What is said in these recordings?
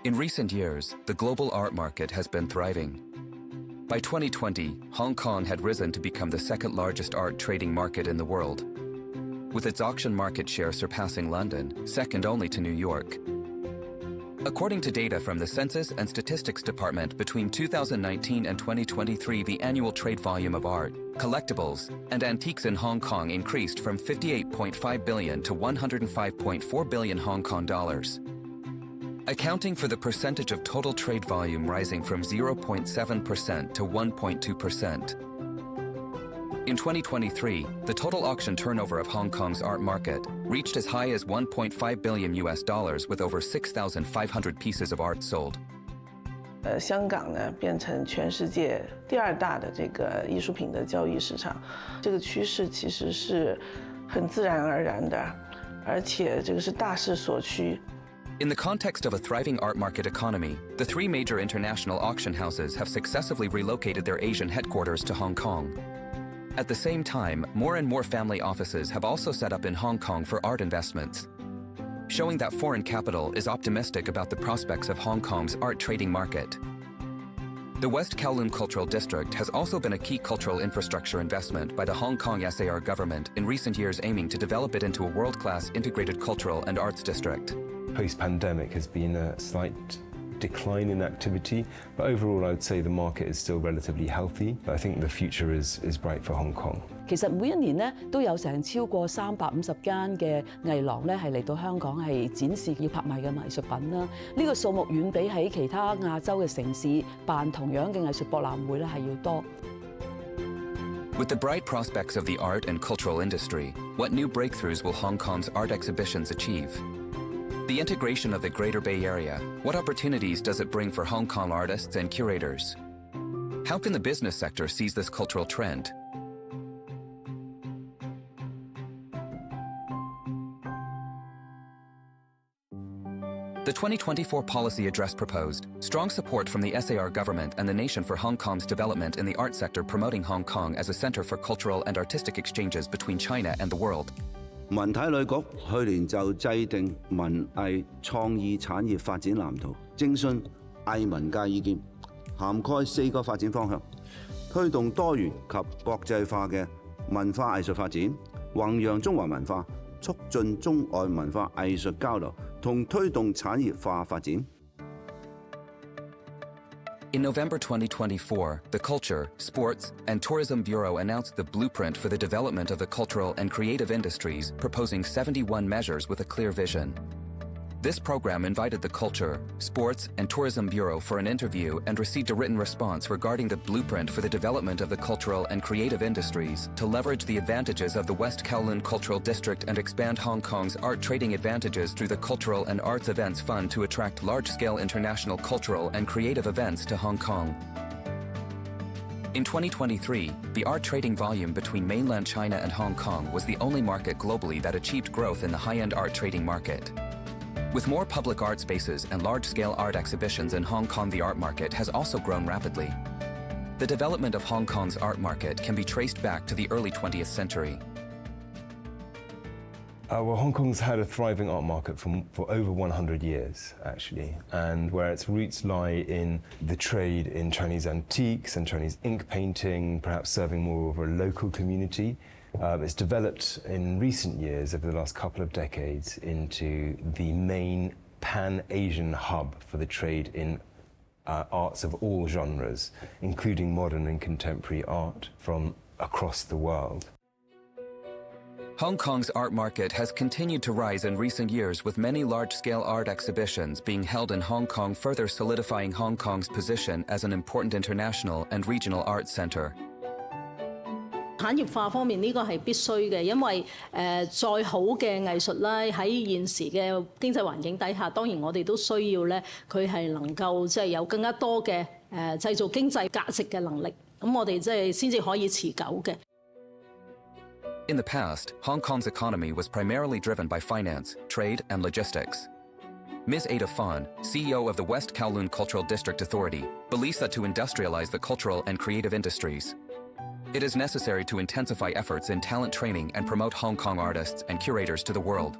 In recent years, the global art market has been thriving. By 2020, Hong Kong had risen to become the second largest art trading market in the world, with its auction market share surpassing London, second only to New York. According to data from the Census and Statistics Department, between 2019 and 2023, the annual trade volume of art, collectibles, and antiques in Hong Kong increased from 58.5 billion to 105.4 billion Hong Kong dollars, accounting for the percentage of total trade volume rising from 0.7% to 1.2%. In 2023, the total auction turnover of Hong Kong's art market reached as high as $1.5 billion with over 6,500 pieces of art sold. 香港呢变成全世界第二大的这个艺术品的交易市场，这个趋势其实是很自然而然的，而且这个是大势所趋。 In the context of a thriving art market economy, the three major international auction houses have successively relocated their Asian headquarters to Hong Kong. At the same time, more and more family offices have also set up in Hong Kong for art investments, showing that foreign capital is optimistic about the prospects of Hong Kong's art trading market. The West Kowloon Cultural District has also been a key cultural infrastructure investment by the Hong Kong SAR government in recent years, aiming to develop it into a world-class integrated cultural and arts district. Post-pandemic has been a slight decline in activity, but overall I would say the market is still relatively healthy. I think the future is bright for Hong Kong. 其實每一年咧都有成超過350間嘅藝廊咧係嚟到香港係展示要拍賣嘅藝術品啦。呢個數目遠比喺其他亞洲嘅城市辦同樣嘅藝術博覽會咧係要多。 With the bright prospects of the art and cultural industry, what new breakthroughs will Hong Kong's art exhibitions achieve? The integration of the Greater Bay Area, what opportunities does it bring for Hong Kong artists and curators? How can the business sector seize this cultural trend? The 2024 policy address proposed strong support from the SAR government and the nation for Hong Kong's development in the art sector, promoting Hong Kong as a center for cultural and artistic exchanges between China and the world. 文體旅局去年就制定文藝創意產業發展藍圖，徵詢藝文界意見，涵蓋4個發展方向，推動多元及國際化嘅文化藝術發展，弘揚中華文化，促進中外文化藝術交流，同推動產業化發展。 In November 2024, the Culture, Sports, and Tourism Bureau announced the blueprint for the development of the cultural and creative industries, proposing 71 measures with a clear vision. This program invited the Culture, Sports, and Tourism Bureau for an interview and received a written response regarding the blueprint for the development of the cultural and creative industries to leverage the advantages of the West Kowloon Cultural District and expand Hong Kong's art trading advantages through the Cultural and Arts Events Fund to attract large-scale international cultural and creative events to Hong Kong. In 2023, the art trading volume between mainland China and Hong Kong was the only market globally that achieved growth in the high-end art trading market. With more public art spaces and large-scale art exhibitions in Hong Kong, the art market has also grown rapidly. The development of Hong Kong's art market can be traced back to the early 20th century. Well, Hong Kong's had a thriving art market for over 100 years, actually, and where its roots lie in the trade in Chinese antiques and Chinese ink painting, perhaps serving more of a local community. It's developed in recent years, over the last couple of decades, into the main pan-Asian hub for the trade in arts of all genres, including modern and contemporary art from across the world. Hong Kong's art market has continued to rise in recent years, with many large-scale art exhibitions being held in Hong Kong, further solidifying Hong Kong's position as an important international and regional arts center. 產業化方面呢個係必須嘅，因為再好嘅藝術咧，喺現時嘅經濟環境底下，當然我哋都需要咧，佢係能夠即係有更加多嘅製造經濟價值嘅能力，咁我哋即係先至可以持久嘅。 In the past, Hong Kong's economy was primarily driven by finance, trade, and logistics. Ms. Ada Fan, CEO of the West Kowloon Cultural District Authority, believes that to industrialize the cultural and creative industries, it is necessary to intensify efforts in talent training and promote Hong Kong artists and curators to the world.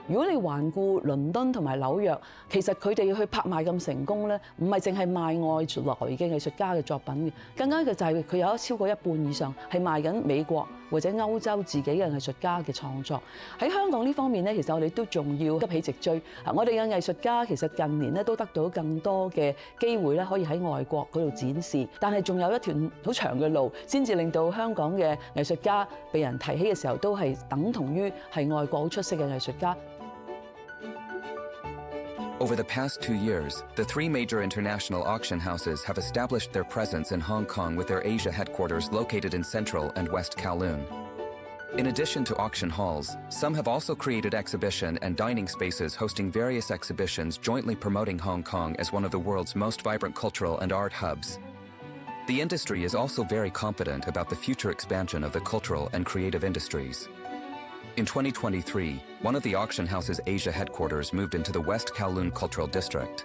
如果你環顧倫敦同埋紐約，其實佢哋去拍賣咁成功咧，唔係淨係賣外來嘅藝術家嘅作品嘅，更加嘅就係佢有超過一半以上係賣緊美國或者歐洲自己嘅藝術家嘅創作。喺香港呢方面咧，其實我哋都仲要急起直追。我哋嘅藝術家其實近年咧都得到更多嘅機會咧，可以喺外國嗰度展示，但係仲有一段好長嘅路，先至令到香港嘅藝術家被人提起嘅時候，都係等同於係外國好出色嘅藝術家。Over the past 2 years, the 3 major international auction houses have established their presence in Hong Kong with their Asia headquarters located in Central and West Kowloon. In addition to auction halls, some have also created exhibition and dining spaces hosting various exhibitions jointly promoting Hong Kong as one of the world's most vibrant cultural and art hubs. The industry is also very confident about the future expansion of the cultural and creative industries. In 2023, one of the auction house's Asia headquarters moved into the West Kowloon Cultural District.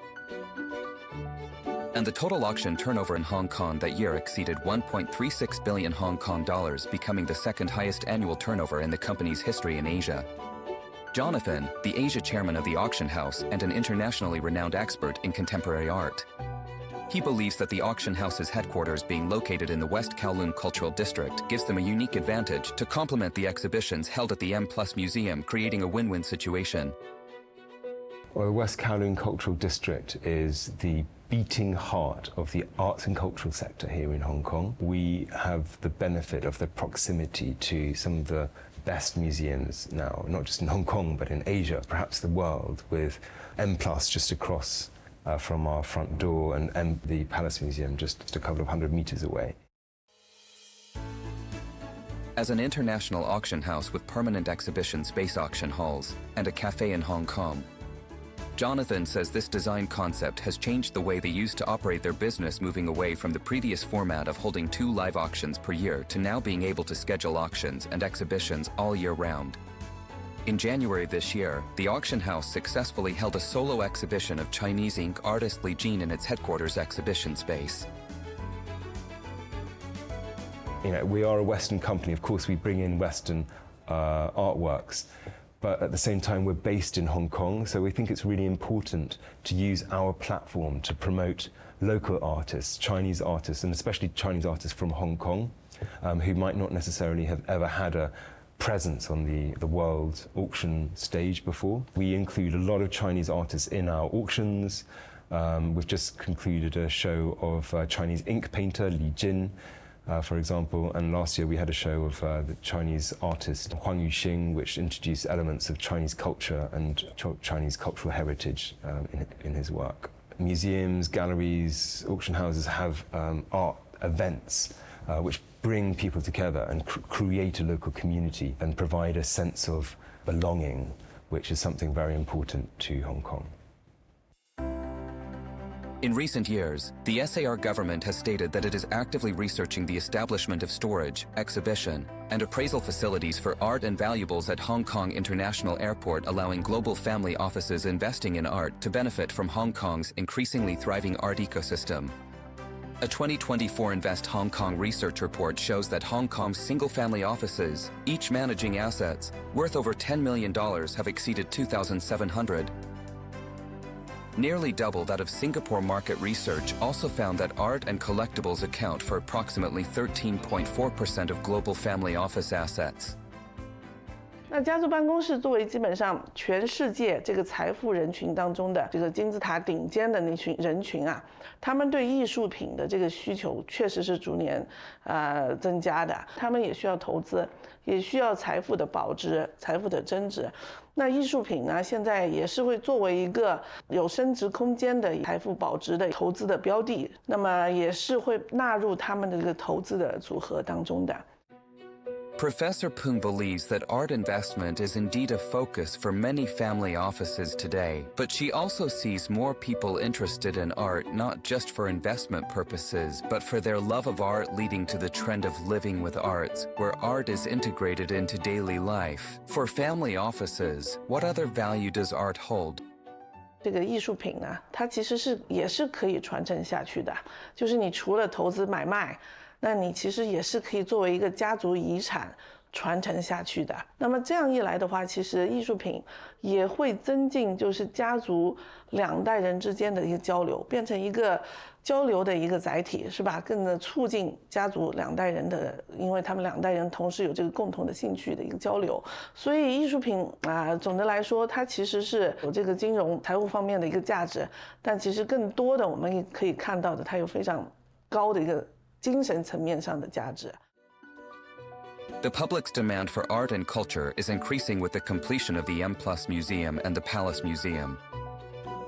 And the total auction turnover in Hong Kong that year exceeded 1.36 billion Hong Kong dollars, becoming the second highest annual turnover in the company's history in Asia. Jonathan, the Asia chairman of the auction house and an internationally renowned expert in contemporary art. He believes that the auction house's headquarters being located in the West Kowloon Cultural District gives them a unique advantage to complement the exhibitions held at the M+ Museum, creating a win-win situation. Well, the West Kowloon Cultural District is the beating heart of the arts and cultural sector here in Hong Kong. We have the benefit of the proximity to some of the best museums now, not just in Hong Kong, but in Asia, perhaps the world, with M+ just across from our front door and the Palace Museum just a couple of 100 meters away. As an international auction house with permanent exhibition space auction halls and a cafe in Hong Kong, Jonathan says this design concept has changed the way they used to operate their business, moving away from the previous format of holding 2 live auctions per year to now being able to schedule auctions and exhibitions all year round. In January this year, the auction house successfully held a solo exhibition of Chinese ink artist Li Jin in its headquarters exhibition space. You know, we are a Western company. Of course, we bring in Western artworks, but at the same time, we're based in Hong Kong, so we think it's really important to use our platform to promote local artists, Chinese artists, and especially Chinese artists from Hong Kong, who might not necessarily have ever had a presence on the world auction stage before. We include a lot of Chinese artists in our auctions. We've just concluded a show of Chinese ink painter Li Jin, for example, and last year we had a show of the Chinese artist Huang Yuxing, which introduced elements of Chinese culture and Chinese cultural heritage in his work. Museums, galleries, auction houses have art events which bring people together and create a local community and provide a sense of belonging, which is something very important to Hong Kong. In recent years, the SAR government has stated that it is actively researching the establishment of storage, exhibition, and appraisal facilities for art and valuables at Hong Kong International Airport, allowing global family offices investing in art to benefit from Hong Kong's increasingly thriving art ecosystem. A 2024 Invest Hong Kong research report shows that Hong Kong's single-family offices, each managing assets worth over $10 million, have exceeded 2,700. Nearly double that of Singapore market research also found that art and collectibles account for approximately 13.4% of global family office assets. 那家族办公室作为基本上全世界这个财富人群当中的这个金字塔顶尖的那群人群啊，他们对艺术品的这个需求确实是逐年增加的。他们也需要投资，也需要财富的保值、财富的增值。那艺术品呢，现在也是会作为一个有升值空间的财富保值的投资的标的，那么也是会纳入他们的这个投资的组合当中的。Professor Pung believes that art investment is indeed a focus for many family offices today, but she also sees more people interested in art not just for investment purposes, but for their love of art, leading to the trend of living with arts, where art is integrated into daily life. For family offices, what other value does art hold? 这个艺术品呢，它其实也是可以传承下去的，就是你除了投资买卖，那你其实也是可以作为一个家族遗产，传承下去的。那么这样一来的话，其实艺术品也会增进就是家族2代人之间的一个交流，变成一个交流的一个载体，是吧？更能促进家族2代人的，因为他们2代人同时有这个共同的兴趣的一个交流。所以艺术品总的来说，它其实是有这个金融财务方面的一个价值，但其实更多的我们也可以看到的，它有非常高的一个精神层面上的价值。The public's demand for art and culture is increasing with the completion of the M+ Museum and the Palace Museum.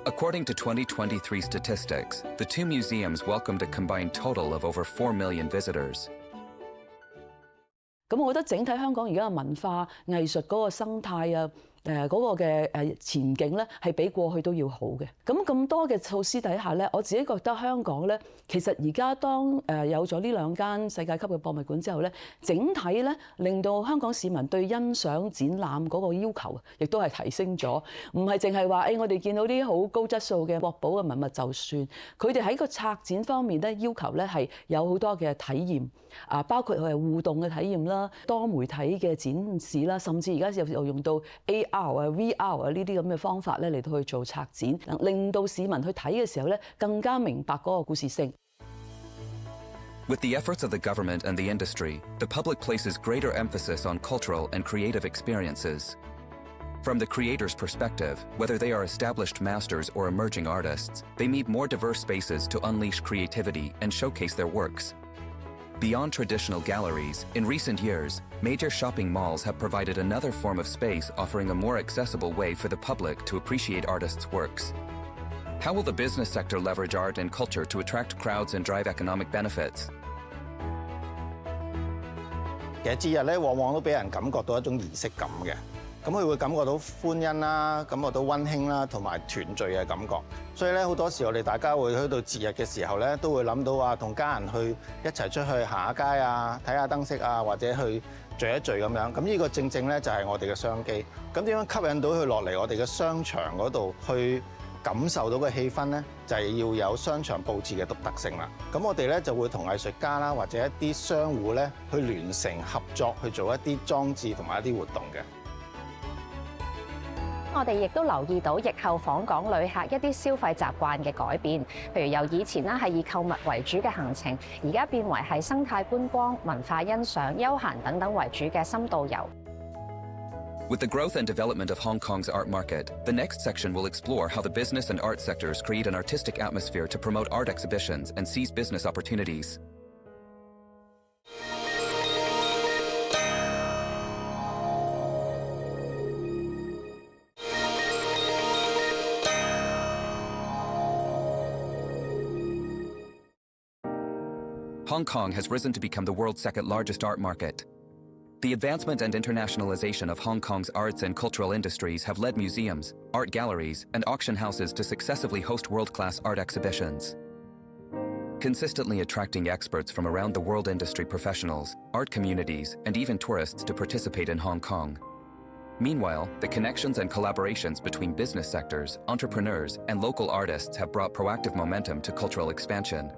According to 2023 statistics, the 2 museums welcomed a combined total of over 4 million visitors. 咁我覺得整體香港而家嘅文化藝術嗰個生態啊，嗰個嘅前景咧，係比過去都要好嘅。咁多嘅措施底下咧，我自己覺得香港咧，其實而家當有咗呢2間世界級嘅博物館之後咧，整體咧令到香港市民對欣賞展覽嗰個要求，亦都係提升咗。唔係淨係話我哋見到啲好高質素嘅國寶嘅文物就算，佢哋喺個策展方面咧要求咧係有好多嘅體驗包括係互動嘅體驗啦、多媒體嘅展示啦，甚至而家又用到 AR VR 呢啲咁嘅方法咧嚟到去做策展，令到市民去睇嘅時候咧更加明白嗰個故事性。With the efforts of the government and the industry, the public places greater emphasis on cultural and creative experiences. From the creator's perspective, whether they are established masters or emerging artists, they need more diverse spaces to unleash creativity and showcase their works. Beyond traditional galleries, in recent years, major shopping malls have provided another form of space offering a more accessible way for the public to appreciate artists' works. How will the business sector leverage art and culture to attract crowds and drive economic benefits? 其實節日咧，往往都俾人感覺到一種儀式感嘅。咁佢會感覺到歡欣啦，感覺到溫馨啦，同埋團聚嘅感覺。所以咧，好多時我哋大家會去到節日嘅時候咧，都會諗到話同家人去一齊出去行下街啊，睇下燈飾啊，或者去聚一聚咁樣。咁呢個正正咧就係我哋嘅商機。咁點樣吸引到佢落嚟我哋嘅商場嗰度去感受到嘅氣氛咧，就係要有商場佈置嘅獨特性啦。咁我哋咧就會同藝術家啦，或者一啲商戶咧去聯成合作去做一啲裝置同埋一啲活動嘅。我哋亦都留意到疫後訪港旅客一啲消費習慣嘅改變，譬如由以前係以購物為主嘅行程，而家變為係生態觀光、文化欣賞、休閒等等為主嘅深度遊。With the growth and development of Hong Kong's art market, the next section will explore how the business and art sectors create an artistic atmosphere to promote art exhibitions and seize business opportunities. Hong Kong has risen to become the world's second largest art market. The advancement and internationalization of Hong Kong's arts and cultural industries have led museums, art galleries, and auction houses to successively host world-class art exhibitions. Consistently attracting experts from around the world, industry professionals, art communities, and even tourists to participate in Hong Kong. Meanwhile, the connections and collaborations between business sectors, entrepreneurs, and local artists have brought proactive momentum to cultural expansion.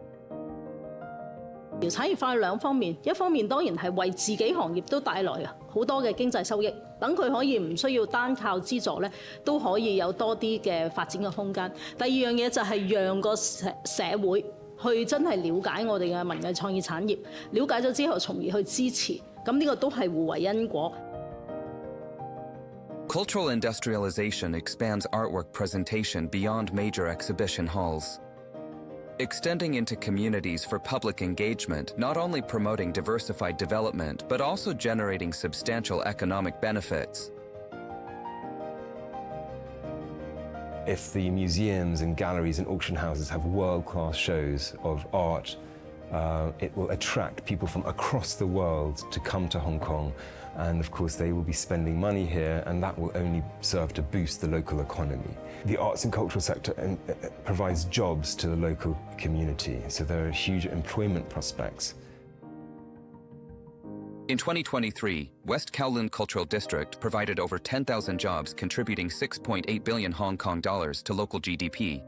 產業化兩方面，一方面當然係為自己行業都帶來好多嘅經濟收益，等佢可以唔需要單靠資助咧，都可以有多啲嘅發展嘅空間。第二樣嘢就係讓個社會去真係了解我哋嘅文藝創意產業，了解咗之後，從而去支持，咁呢個都係互為因果。Cultural industrialization expands artwork presentation beyond major exhibition halls, extending into communities for public engagement, not only promoting diversified development, but also generating substantial economic benefits. If the museums and galleries and auction houses have world-class shows of art, it will attract people from across the world to come to Hong Kong. And of course, they will be spending money here, and that will only serve to boost the local economy. The arts and cultural sector provides jobs to the local community, so there are huge employment prospects. In 2023, West Kowloon Cultural District provided over 10,000 jobs, contributing 6.8 billion Hong Kong dollars to local GDP.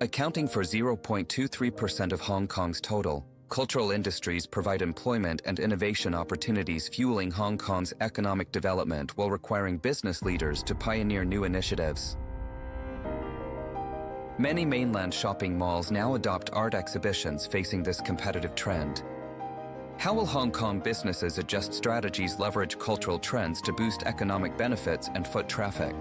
Accounting for 0.23% of Hong Kong's total, Cultural industries provide employment and innovation opportunities, fueling Hong Kong's economic development while requiring business leaders to pioneer new initiatives. Many mainland shopping malls now adopt art exhibitions facing this competitive trend. How will Hong Kong businesses adjust strategies leverage cultural trends to boost economic benefits and foot traffic?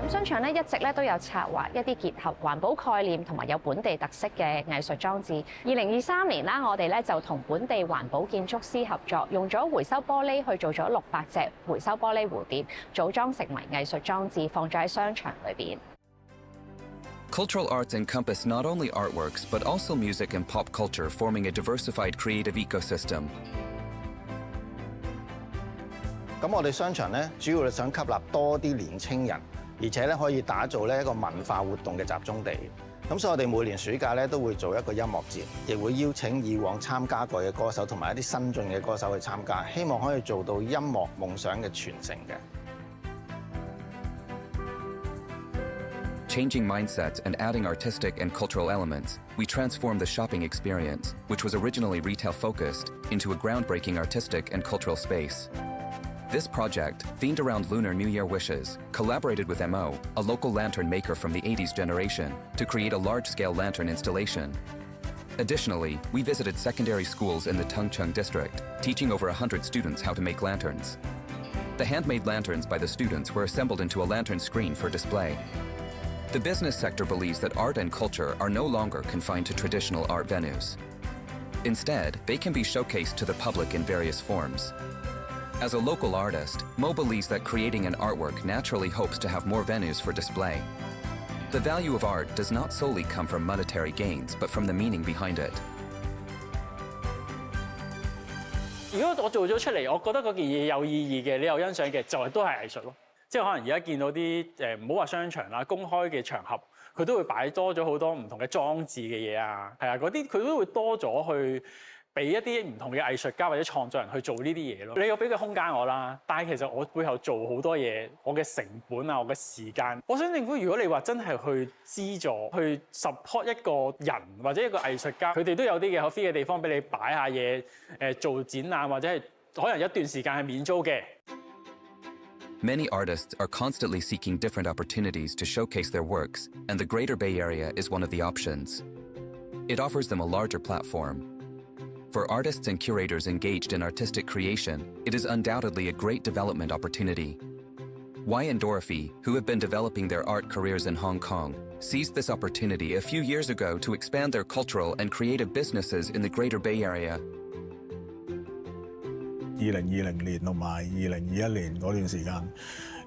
商場咧一直咧都有策劃一啲結合環保概念同埋有本地特色嘅藝術裝置。2023年啦，我哋咧就同本地環保建築師合作，用咗回收玻璃去做咗600隻回收玻璃蝴蝶，組裝成為藝術裝置，放咗喺商場裏邊。Cultural arts encompass not only artworks, but also music and pop culture, forming a diversified creative ecosystem. 咁我哋商場咧，主要係想吸納多啲年青人，而且咧可以打造呢一個文化活動嘅集中地。咁所以我哋每年暑假咧都會做一個音樂節，亦會邀請以往參加過嘅歌手同埋一啲新進嘅歌手去參加，希望可以做到音樂夢想嘅傳承嘅。Changing mindsets and adding artistic and cultural elements, we transformed the shopping experience, which was originally retail-focused, into a groundbreaking artistic and cultural space. This project, themed around Lunar New Year wishes, collaborated with MO, a local lantern maker from the 80s generation, to create a large-scale lantern installation. Additionally, we visited secondary schools in the Tung Chung district, teaching over 100 students how to make lanterns. The handmade lanterns by the students were assembled into a lantern screen for display. The business sector believes that art and culture are no longer confined to traditional art venues. Instead, they can be showcased to the public in various forms. As a local artist, Mo believes that creating an artwork naturally hopes to have more venues for display. The value of art does not solely come from monetary gains, but from the meaning behind it. 如果我做咗出嚟，我覺得嗰件嘢有意義嘅，你有欣賞嘅，就係都係藝術咯。即係可能而家見到啲唔好話商場啦，公開嘅場合，佢都會擺多咗好多唔同嘅裝置嘅嘢啊，係啊，嗰啲佢都會多咗去俾一啲唔同嘅藝術家或者創作人去做呢啲嘢咯。你有俾個空間我啦，但係其實我背後做好多嘢，我嘅成本啊，我嘅時間，我想政府如果你話真係去資助、去 support 一個人或者一個藝術家，佢哋都有啲嘅可 free 嘅地方俾你擺下嘢，做展覽或者係可能一段時間係免租嘅。Many artists are constantly seeking different opportunities to showcase their works, and the Greater Bay Area is one of the options. It offers them a larger platform. For artists and curators engaged in artistic creation, it is undoubtedly a great development opportunity. Wai and Dorothy, who have been developing their art careers in Hong Kong, seized this opportunity a few years ago to expand their cultural and creative businesses in the Greater Bay Area. 2020年同埋2021年嗰段時間，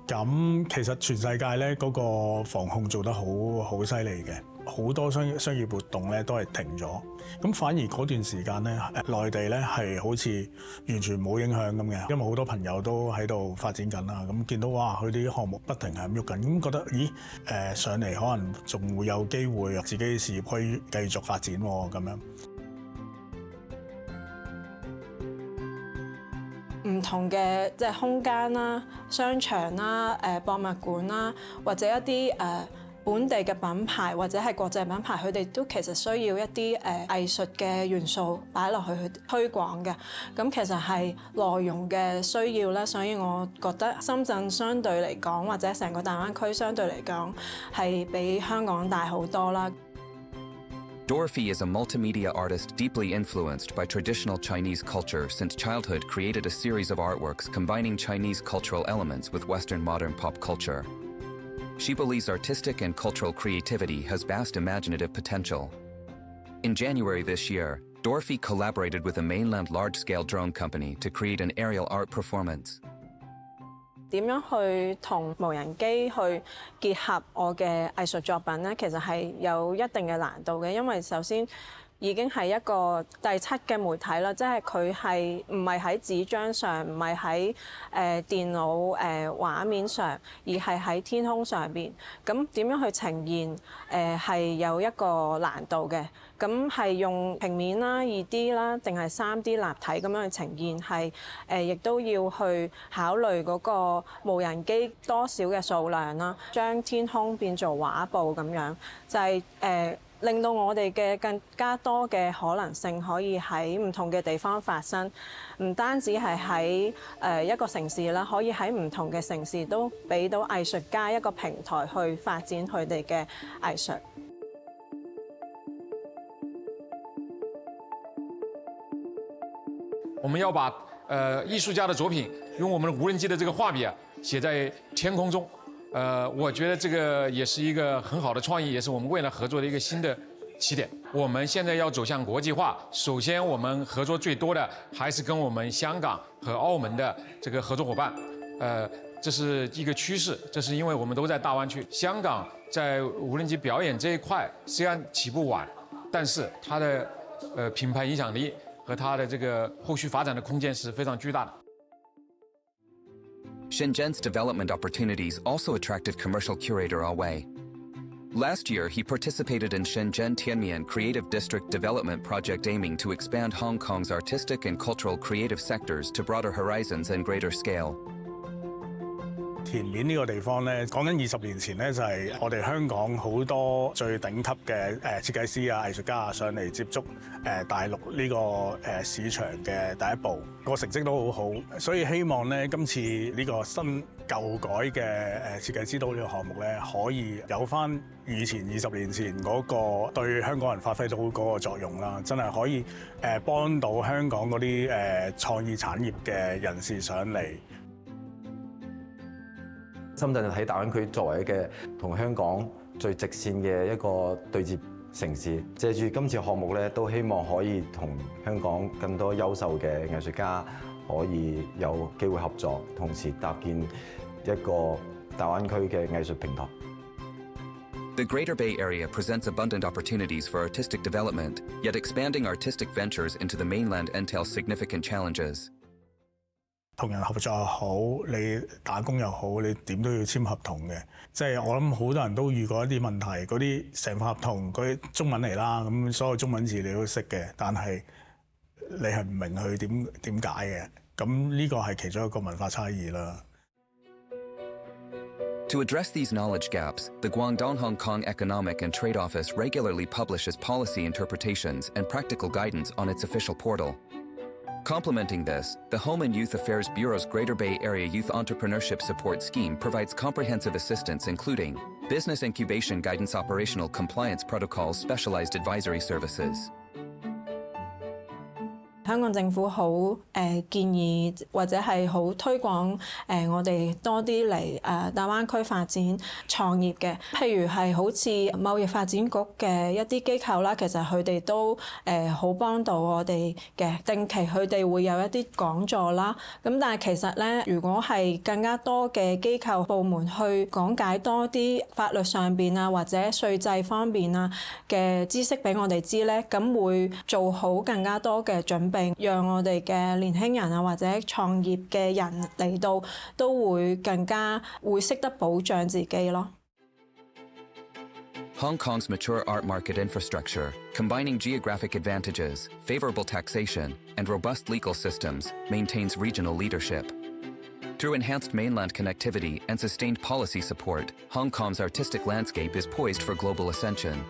咁其實全世界咧嗰個防控做得好犀利嘅，好多商業活動咧都係停咗，咁反而嗰段時間咧，內地咧係好似完全冇影響咁嘅，因為好多朋友都喺度發展緊啦，咁見到哇佢啲項目不停係咁喐緊，咁覺得咦上嚟可能仲會有機會自己事業可以繼續發展喎咁樣。唔同嘅即係空間啦、商場啦、博物館啦，或者一啲本地嘅品牌或者係國際品牌，佢哋都其實需要一啲藝術嘅元素擺落去推廣嘅。咁其實係內容嘅需要啦，所以我覺得深圳相對嚟講，或者成個大灣區相對嚟講係比香港大好多啦。Dorothy is a multimedia artist deeply influenced by traditional Chinese culture since childhood, created a series of artworks combining Chinese cultural elements with Western modern pop culture. She believes artistic and cultural creativity has vast imaginative potential. In January this year, Dorothy collaborated with a mainland large-scale drone company to create an aerial art performance. 點樣去同無人機去結合我嘅藝術作品呢？其實係有一定嘅難度嘅，因為首先已經係一個第7嘅媒體啦，即係佢係唔係喺紙張上，唔係喺電腦畫面上，而係喺天空上邊。咁點樣去呈現係有一個難度嘅。咁係用平面啦、2D 啦，定係3D 立體咁樣去呈現，係亦都要去考慮嗰個無人機多少嘅數量啦，將天空變做畫布咁樣，就係令到我哋嘅更加多嘅可能性可以喺唔同嘅地方發生，唔單止係喺一個城市啦，可以喺唔同嘅城市都俾到藝術家一個平台去發展佢哋嘅藝術。我们要把艺术家的作品用我们的无人机的这个画笔写在天空中，我觉得这个也是一个很好的创意，也是我们未来合作的一个新的起点。我们现在要走向国际化，首先我们合作最多的还是跟我们香港和澳门的这个合作伙伴，这是一个趋势，这是因为我们都在大湾区。香港在无人机表演这一块虽然起步晚，但是它的品牌影响力和它的这个后续发展的空间是非常巨大的。Shenzhen's development opportunities also attracted commercial curator Wei. Last year, he participated in Shenzhen Tianmian Creative District Development Project aiming to expand Hong Kong's artistic and cultural creative sectors to broader horizons and greater scale. 田面呢個地方咧，講緊20年前咧，就係我哋香港好多最頂級嘅設計師啊、藝術家啊上嚟接觸大陸呢個市場嘅第一步，個成績都好好，所以希望咧今次呢個新舊改嘅設計之都呢個項目咧，可以有翻以前20年前嗰個對香港人發揮到嗰個作用啦，真係可以幫到香港嗰啲創意產業嘅人士上嚟。深圳喺大灣區作為嘅同香港最直線嘅一個對接城市，借住今次項目咧，都希望可以同香港更多優秀嘅藝術家可以有機會合作，同時搭建一個大灣區嘅藝術平台。The Greater Bay Area presents abundant opportunities for artistic development, yet expanding artistic ventures into the mainland entails significant challenges. 同人合作又好，你打工又好，你點都要簽合同嘅。即係我諗好多人都遇過一啲問題，嗰啲成份合同嗰啲中文嚟啦，咁所有中文字你都識嘅，但係你係唔明佢點解嘅。咁呢個係其中一個文化差異啦。To address these knowledge gaps, the Guangdong Hong Kong Economic and Trade Office regularly publishes policy interpretations and practical guidance on its official portal. Complementing this, the Home and Youth Affairs Bureau's Greater Bay Area Youth Entrepreneurship Support Scheme provides comprehensive assistance including business incubation guidance, operational compliance protocols, specialized advisory services. 香港政府好建議或者係好推廣我哋多啲嚟大灣區發展創業嘅，譬如係好似貿易發展局嘅一啲機構啦，其實佢哋都好幫到我哋嘅，定期佢哋會有一啲講座啦。咁但係其實咧，如果係更加多嘅機構部門去講解多啲法律上邊啊或者稅制方面啊嘅知識俾我哋知咧，咁會做好更加多嘅準備。讓我哋嘅年輕人啊，或者創業嘅人嚟到，都會更加會識得保障自己咯。Hong Kong's mature art market infrastructure, combining geographic advantages, favorable taxation, and robust legal systems, maintains regional leadership. Through enhanced mainland connectivity and sustained policy support, Hong Kong's artistic landscape is poised for global ascension.